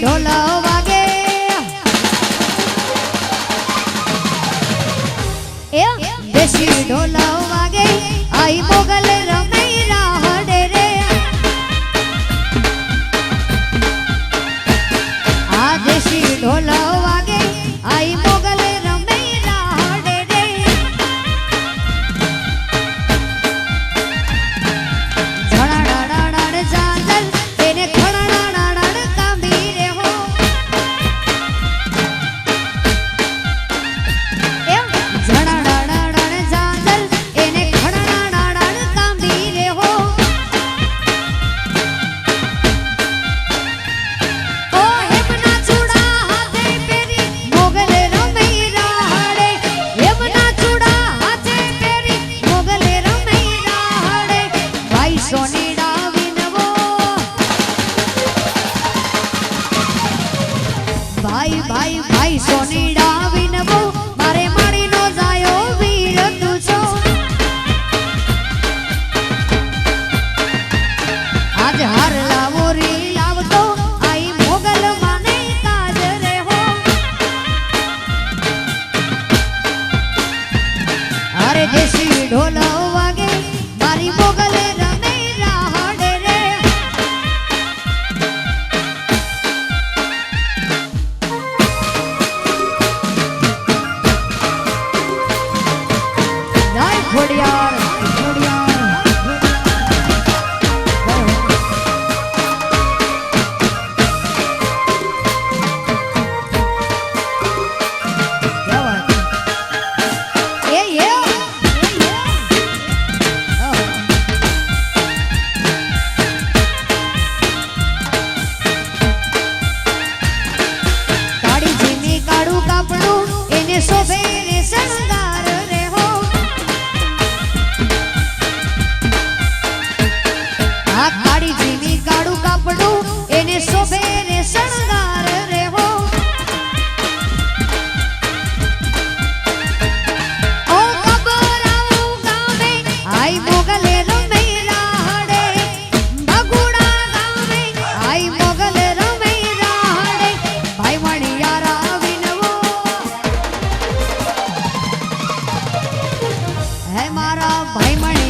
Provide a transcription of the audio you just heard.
ઢોલા વાગે દેશી ઢોલા વાગે આઈ મોગલ રમે રાહડે રે આ દેશી ઢોલા વાગે આઈ મોગલ રમે રાહડે રે ઝણાડાડાડ જાજલ એને ખણાડાડાડ કાંબી રે હો ભાઈ ભાઈ ભાઈ સોનીડા વિનવો મારે માડી નો જાયો વીર તું છો આજ હાર લાવો રી લાવતો આઈ મોગલ માને તાજ રે હો અરે દેશી ઢોલા વાગે મારી મોગલ રમે રાહડે રે ઘોડિયાર કાળી જીમી કાળું કાપડું એને શોભે રે શણગાર રે હો આ કાળી જીવી કાળું કાપડું એને શોભે રે શણગાર રે હો ઓ કબરાઉ ગામે આઈ મોગલે રમે રાહડે બગુડા ગામે આઈ મોગલે રમે રાહડે ભાઈ મણિયારા વિનવો હે મારા ભાઈ મણિ